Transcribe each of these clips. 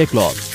Clothes.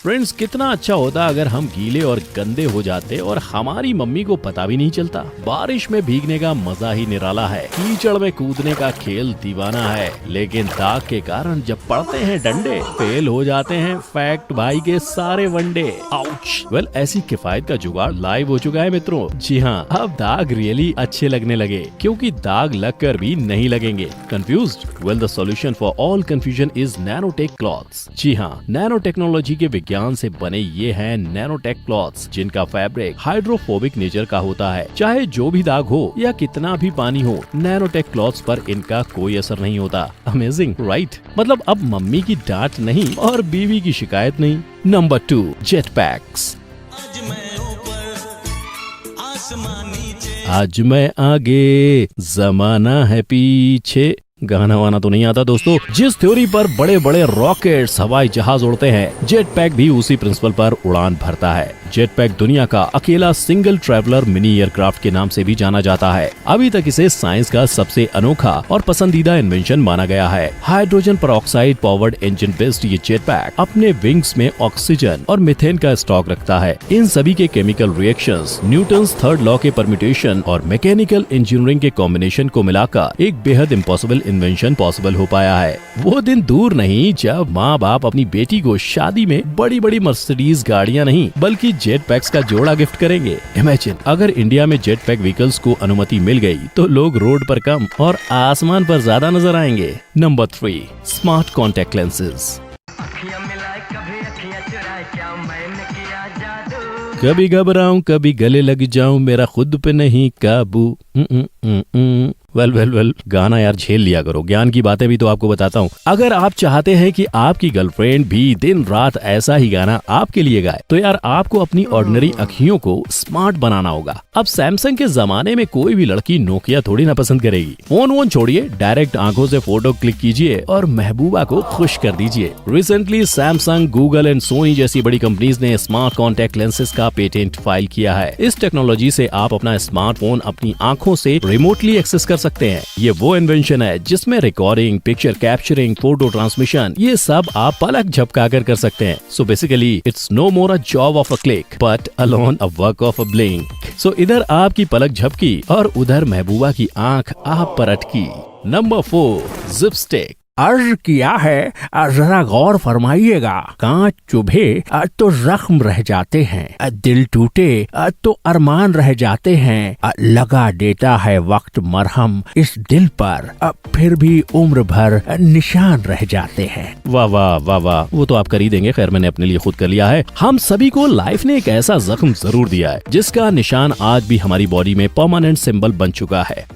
Friends, कितना अच्छा होता अगर हम गीले और गंदे हो जाते और हमारी मम्मी को पता भी नहीं चलता। बारिश में भीगने का मजा ही निराला है, कीचड़ में कूदने का खेल दीवाना है, लेकिन दाग के कारण जब पड़ते हैं डंडे फेल हो जाते हैं फैक्ट भाई के सारे वनडे। आउच। वेल, ऐसी किफायत का जुगाड़ लाइव हो चुका है मित्रों। जी हाँ, अब दाग रियली अच्छे लगने लगे, क्योंकि दाग लगकर भी नहीं लगेंगे। Confused? Well, the solution for all confusion is nanotech clothes. जी हाँ, नैनो टेक्नोलॉजी के विज्ञान से बने ये हैं नैनोटेक क्लॉथ्स, जिनका फैब्रिक हाइड्रोफोबिक नेचर का होता है। चाहे जो भी दाग हो या कितना भी पानी हो, नैनोटेक क्लॉथ्स पर इनका कोई असर नहीं होता। Amazing, right? मतलब अब मम्मी की डांट नहीं और बीवी की शिकायत नहीं। Number 2, jet PACS. आज मैं आगे, जमाना है पीछे। गाना वाना तो नहीं आता दोस्तों। जिस थ्योरी पर बड़े बड़े रॉकेट्स, हवाई जहाज उड़ते हैं, जेट पैक भी उसी प्रिंसिपल पर उड़ान भरता है। जेट पैक दुनिया का अकेला सिंगल ट्रैवलर मिनी एयरक्राफ्ट के नाम से भी जाना जाता है। अभी तक इसे साइंस का सबसे अनोखा और पसंदीदा इन्वेंशन माना गया है। Hydrogen peroxide powered engine based ये जेट पैक अपने विंग्स में ऑक्सीजन और मीथेन का स्टॉक रखता है। इन सभी के chemical reactions, Newton's third law के परम्यूटेशन और मैकेनिकल इंजीनियरिंग के कॉम्बिनेशन को मिलाकर एक बेहद इम्पॉसिबल इन्वेंशन पॉसिबल हो पाया है। वो दिन दूर नहीं जब माँ बाप अपनी बेटी को शादी में बड़ी बड़ी मर्सिडीज गाड़ियाँ नहीं बल्कि जेट पैक्स का जोड़ा गिफ्ट करेंगे। इमेजिन, अगर इंडिया में जेट पैक व्हीकल्स को अनुमति मिल गई तो लोग रोड पर कम और आसमान पर ज्यादा नजर आएंगे। Number 3, smart contact lenses. कभी घबराऊं कभी गले लग जाऊं, मेरा खुद पे नहीं काबू। वेल, गाना यार झेल लिया करो, ज्ञान की बातें भी तो आपको बताता हूँ। अगर आप चाहते हैं कि आपकी गर्लफ्रेंड भी दिन रात ऐसा ही गाना आपके लिए गाए, तो यार आपको अपनी ऑर्डिनरी अखियों को स्मार्ट बनाना होगा। अब सैमसंग के जमाने में कोई भी लड़की नोकिया थोड़ी ना पसंद करेगी। फोन वोन छोड़िए, डायरेक्ट आंखों से फोटो क्लिक कीजिए और महबूबा को खुश कर दीजिए। Recently Samsung, Google and Soni जैसी बड़ी कंपनीज ने स्मार्ट कॉन्टेक्ट लेंसेज का पेटेंट फाइल किया है। इस टेक्नोलॉजी से आप अपना स्मार्टफोन अपनी आंखों से रिमोटली एक्सेस कर सकते हैं। ये वो इन्वेंशन है जिसमें recording, picture capturing, photo transmission, ये सब आप पलक झपकाकर कर सकते हैं। So basically it's no more a job of a click but alone a work of a blink. So इधर आपकी पलक झपकी और उधर महबूबा की आंख आप पर अटकी। Number 4, zip stick. अर्ज किया है, जरा गौर फरमाइएगा। कांच चुभे तो जख्म रह जाते हैं, दिल टूटे तो अरमान रह जाते हैं। लगा देता है वक्त मरहम इस दिल पर, फिर भी उम्र भर निशान रह जाते हैं। वाह वाह वाह वाह, वो तो आप कर ही देंगे। खैर, मैंने अपने लिए खुद कर लिया है। हम सभी को लाइफ ने एक ऐसा जख्म जरूर दिया है जिसका निशान आज भी हमारी बॉडी में परमानेंट सिंबल बन चुका है।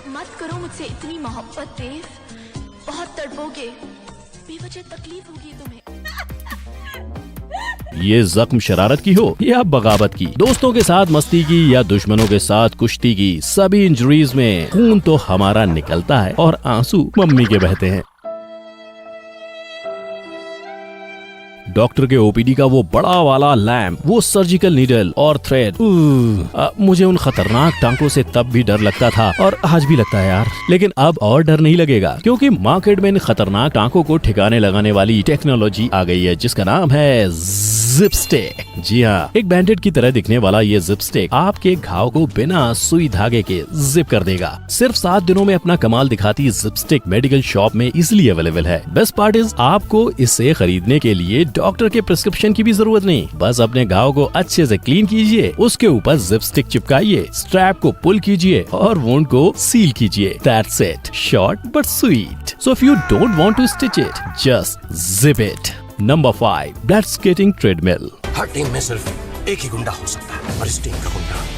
मत करो मुझसे इतनी मोहब्बत देव, बहुत तड़पोगे, बेवजह तकलीफ होगी तुम्हें। ये जख्म शरारत की हो या बगावत की, दोस्तों के साथ मस्ती की या दुश्मनों के साथ कुश्ती की, सभी इंजरीज में खून तो हमारा निकलता है और आंसू मम्मी के बहते हैं। डॉक्टर के ओपीडी का वो बड़ा वाला लैम्प, वो सर्जिकल नीडल और थ्रेड, मुझे उन खतरनाक टांकों से तब भी डर लगता था और आज भी लगता है यार। लेकिन अब और डर नहीं लगेगा, क्योंकि मार्केट में इन खतरनाक टांकों को ठिकाने लगाने वाली टेक्नोलॉजी आ गई है जिसका नाम है जिप स्टिक। जी हाँ, एक बैंडेड की तरह दिखने वाला ये जिप स्टिक आपके घाव को बिना सुई धागे के जिप कर देगा। सिर्फ 7 दिनों में अपना कमाल दिखाती जिप स्टिक मेडिकल शॉप में इजिली अवेलेबल है। बेस्ट पार्ट इज आपको इसे खरीदने के लिए डॉक्टर के प्रिस्क्रिप्शन की भी जरूरत नहीं। बस अपने घाव को अच्छे से क्लीन कीजिए, उसके ऊपर जिप स्टिक चिपकाइए, स्ट्रैप को पुल कीजिए और वुंड को सील कीजिए। That's it, short but sweet. So if you don't want to stitch it, just zip it. Number 5, blood skating treadmill. हर टीम में सिर्फ एक ही गुंडा हो सकता है और इस टीम का गुंडा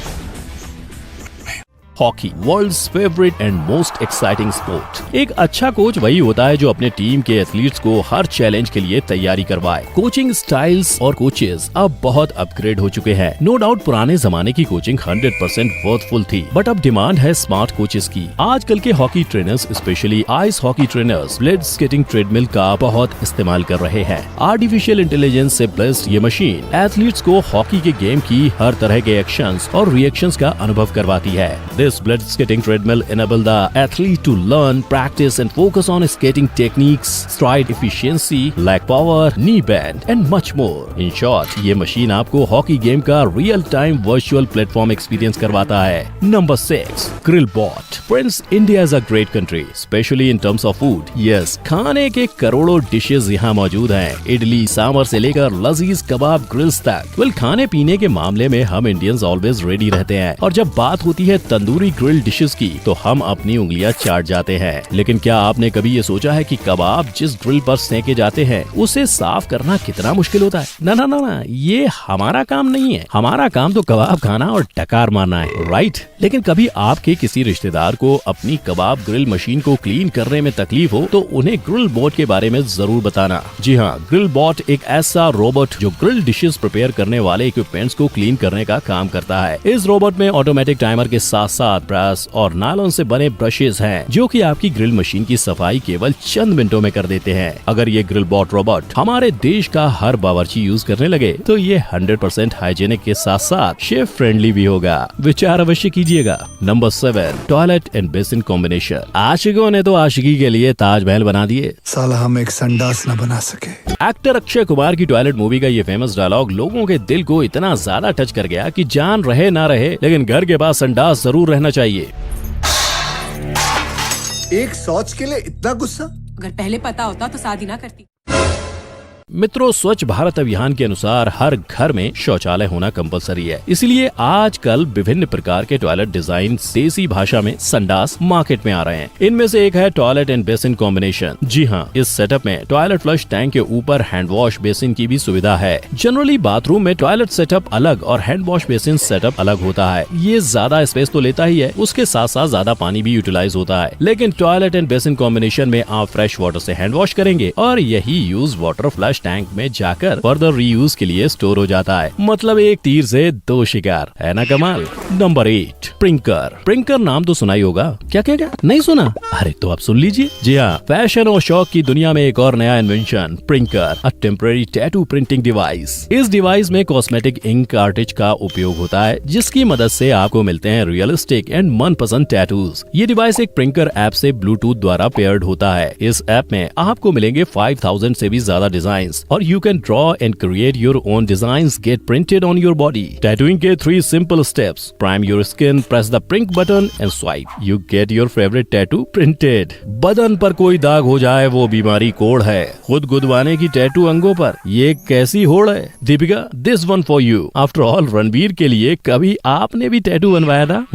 hockey, world's favourite and most exciting sport. एक अच्छा कोच वही होता है जो अपने टीम के एथलीट्स को हर चैलेंज के लिए तैयारी करवाए। कोचिंग स्टाइल्स और कोचेस अब बहुत अपग्रेड हो चुके हैं। नो डाउट पुराने जमाने की कोचिंग 100% वर्थफुल थी, बट अब डिमांड है स्मार्ट कोचेस की। आजकल के hockey trainers, specially ice hockey trainers, blade skating treadmill का बहुत इस्तेमाल कर रहे हैं। आर्टिफिशियल इंटेलिजेंस से ब्लेस्ड ये मशीन एथलीट्स को हॉकी के गेम की हर तरह के एक्शंस और रिएक्शंस का अनुभव करवाती है। This This blood skating treadmill enable the athlete to learn, practice and focus on skating techniques, stride efficiency, leg power, knee bend and much more. In short, ये मशीन आपको हॉकी गेम का real time virtual platform experience करवाता है। Number 6, grillbot. Friends, India is a great country, specially in terms of food. Yes, खाने के करोड़ों dishes यहाँ मौजूद हैं। इडली सांभर से लेकर लजीज कबाब ग्रिल्स तक। वेल, खाने पीने के मामले में हम इंडियंस ऑलवेज रेडी रहते हैं, और जब बात होती है तंदूरी ग्रिल डिशेस की तो हम अपनी उंगलियां चाट जाते हैं। लेकिन क्या आपने कभी ये सोचा है कि कबाब जिस ग्रिल पर सेके जाते हैं उसे साफ करना कितना मुश्किल होता है? ना ना ना ना, ये हमारा काम नहीं है। हमारा काम तो कबाब खाना और टकार मारना है, राइट? लेकिन कभी आपके किसी रिश्तेदार को अपनी कबाब ग्रिल मशीन को क्लीन करने में तकलीफ हो तो उन्हें ग्रिल बॉट के बारे में जरूर बताना। जी हाँ, ग्रिल बॉट एक ऐसा रोबोट जो ग्रिल डिशेस प्रिपेयर करने वाले इक्विपमेंट्स को क्लीन करने का काम करता है। इस रोबोट में ऑटोमेटिक टाइमर के साथ साथ ब्रश और नायलॉन से बने ब्रशेस हैं, जो कि आपकी ग्रिल मशीन की सफाई केवल चंद मिनटों में कर देते हैं। अगर ये ग्रिल बॉट रोबोट हमारे देश का हर बावर्ची यूज करने लगे तो ये 100% हाइजेनिक के साथ साथ शेफ फ्रेंडली भी होगा। विचार अवश्य कीजिएगा। Number 7, toilet and basin combination. आशिकों ने तो आशिकी के लिए ताजमहल बना दिए, साला हम एक संडास न बना सके। एक्टर अक्षय कुमार की टॉयलेट मूवी का ये फेमस डायलॉग लोगों के दिल को इतना ज्यादा टच कर गया कि जान रहे ना रहे, लेकिन घर के पास संडास जरूर रहना चाहिए। एक शौच के लिए इतना गुस्सा? अगर पहले पता होता तो शादी ना करती। मित्रों, स्वच्छ भारत अभियान के अनुसार हर घर में शौचालय होना कंपलसरी है। इसलिए आजकल विभिन्न प्रकार के टॉयलेट डिजाइन देसी भाषा में संडास मार्केट में आ रहे हैं। इनमें से एक है टॉयलेट एंड बेसिन कॉम्बिनेशन। जी हाँ, इस सेटअप में टॉयलेट फ्लश टैंक के ऊपर हैंड वॉश बेसिन की भी सुविधा है। जनरली बाथरूम में टॉयलेट सेटअप अलग और हैंड वॉश बेसिन सेटअप अलग होता है। ये ज्यादा स्पेस तो लेता ही है, उसके साथ साथ ज्यादा पानी भी यूटिलाइज होता है। लेकिन टॉयलेट एंड बेसिन कॉम्बिनेशन में आप फ्रेश वाटर से हैंड वॉश करेंगे और यही यूज वाटर फ्लश टैंक में जाकर फर्दर रीयूज के लिए स्टोर हो जाता है। मतलब एक तीर से दो शिकार, है ना कमाल। नंबर 8, प्रिंकर। प्रिंकर नाम तो सुना ही होगा। क्या क्या क्या नहीं सुना? अरे तो आप सुन लीजिए। जी हाँ, फैशन और शौक की दुनिया में एक और नया invention, prinker, a temporary tattoo printing device. इस डिवाइस में कॉस्मेटिक इंक कार्ट्रिज का उपयोग होता है, जिसकी मदद से आपको मिलते हैं रियलिस्टिक एंड मनपसंद टैटूज। ये डिवाइस एक प्रिंकर ऐप से ब्लूटूथ द्वारा पेयर्ड होता है। इस ऐप में आपको मिलेंगे 5000 से भी ज्यादा डिजाइन और you can draw and create your own designs get printed on your body. Tattooing के 3 simple steps. Prime your skin, press the print button and swipe. You get your favorite tattoo printed. बदन पर कोई दाग हो जाए वो बीमारी कोड़ है। खुद गुदवाने की टैटू अंगों पर ये कैसी होड़ है? Deepika, this one for you. After all, Ranbir के लिए कभी आपने भी टैटू बनवाया था?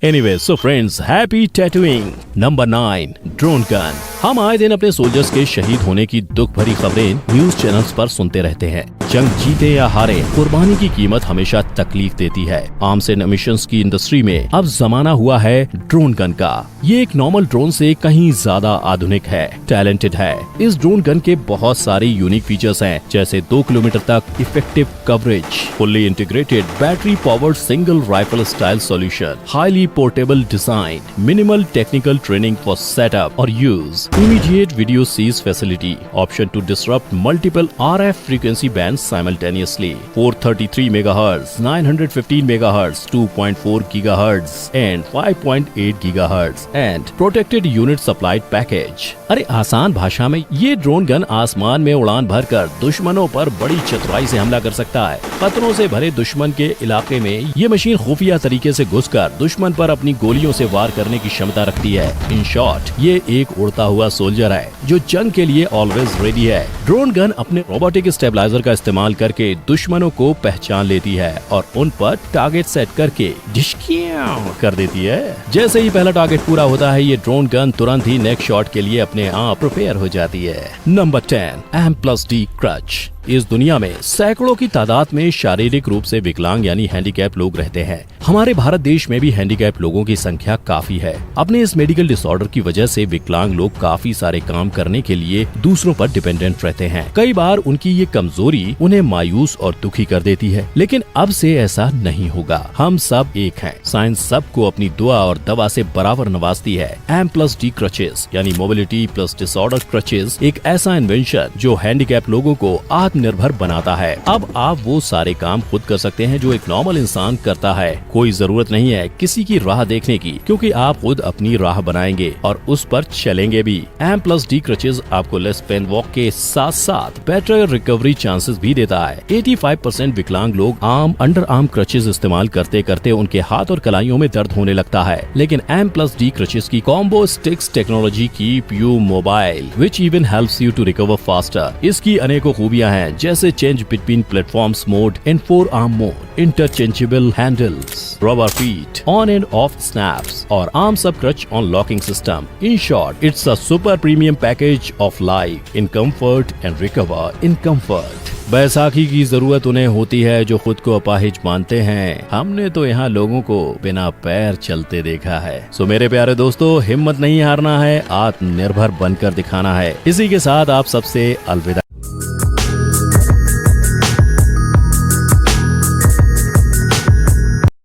Anyway, so friends, happy tattooing. Number 9, drone gun. हम आए दिन अपने सोल्जर्स के शहीद होने की दुख भरी खबरें न्यूज चैनल्स पर सुनते रहते हैं। जंग जीते या हारे, कुर्बानी की कीमत हमेशा तकलीफ देती है। आर्म्स एंड एमिशंस की इंडस्ट्री में अब जमाना हुआ है ड्रोन गन का। ये एक नॉर्मल ड्रोन से कहीं ज्यादा आधुनिक है, टैलेंटेड है। इस ड्रोन गन के बहुत सारे यूनिक फीचर्स हैं, जैसे 2 किलोमीटर तक effective coverage, fully integrated battery powered single rifle style solution, highly portable design, minimal technical training for setup और use, immediate video seize facility, option to disrupt multiple RF frequency bands simultaneously, 433 MHz, 915 MHz, 2.4 GHz and 5.8 GHz and protected unit supplied package। अरे आसान भाषा में ये drone gun आसमान में उड़ान भरकर दुश्मनों पर बड़ी चतुराई से हमला कर सकता है। खतरों से भरे दुश्मन के इलाके में ये मशीन खुफिया तरीके से घुसकर दुश्मन पर अपनी गोलियों से वार करने की क्षमता रखती है। इन शॉर्ट, ये एक उड़ता हुआ सोल्जर है जो जंग के लिए ऑलवेज रेडी है। ड्रोन गन अपने रोबोटिक स्टेबलाइजर का इस्तेमाल करके दुश्मनों को पहचान लेती है और उन पर टारगेट सेट करके डिशकियां कर देती है। जैसे ही पहला टारगेट पूरा होता है, ये ड्रोन गन तुरंत ही नेक्स्ट शॉट के लिए अपने आप प्रिपेयर हो जाती है। Number 10, M+D crutch. इस दुनिया में सैकड़ों की तादाद में शारीरिक रूप से विकलांग यानी हैंडीकैप लोग रहते हैं। हमारे भारत देश में भी हैंडीकैप लोगों की संख्या काफी है। अपने इस मेडिकल डिसऑर्डर की वजह से विकलांग लोग काफी सारे काम करने के लिए दूसरों पर डिपेंडेंट रहते हैं। कई बार उनकी ये कमजोरी उन्हें मायूस और दुखी कर देती है, लेकिन अब से ऐसा नहीं होगा। हम सब एक हैं। साइंस सबको अपनी दुआ और दवा से बराबर नवाजती है। M+D क्रचेस यानी मोबिलिटी प्लस डिसऑर्डर क्रचेस एक ऐसा इन्वेंशन जो हैंडीकैप लोगों को आत्मनिर्भर बनाता है। अब आप वो सारे काम खुद कर सकते हैं जो एक नॉर्मल इंसान करता है। कोई जरूरत नहीं है किसी की राह देखने की, क्योंकि आप खुद अपनी राह बनाएंगे और उस पर चलेंगे भी। M+D क्रचेस आपको लेस पेन वॉक के साथ साथ बेटर रिकवरी चांसेस भी देता है। 85% विकलांग लोग अंडर आर्म क्रचेस इस्तेमाल करते करते उनके हाथ और कलाइयों में दर्द होने लगता है, लेकिन M+D क्रचेस की combo sticks technology keep you mobile which even helps you to recover faster. इसकी अनेकों खूबियां हैं, जैसे change between platforms mode in 4 arm mode, interchangeable handles, rubber feet, on and off snaps और arm sub crutch on locking system. In short, it's a super premium package of life in comfort and recover in comfort. बैसाखी की जरूरत उन्हें होती है जो खुद को अपाहिज मानते हैं। हमने तो यहाँ लोगों को बिना पैर चलते देखा है। सो मेरे प्यारे दोस्तों, हिम्मत नहीं हारना है, आत्मनिर्भर बनकर दिखाना है। इसी के साथ आप सबसे अलविदा।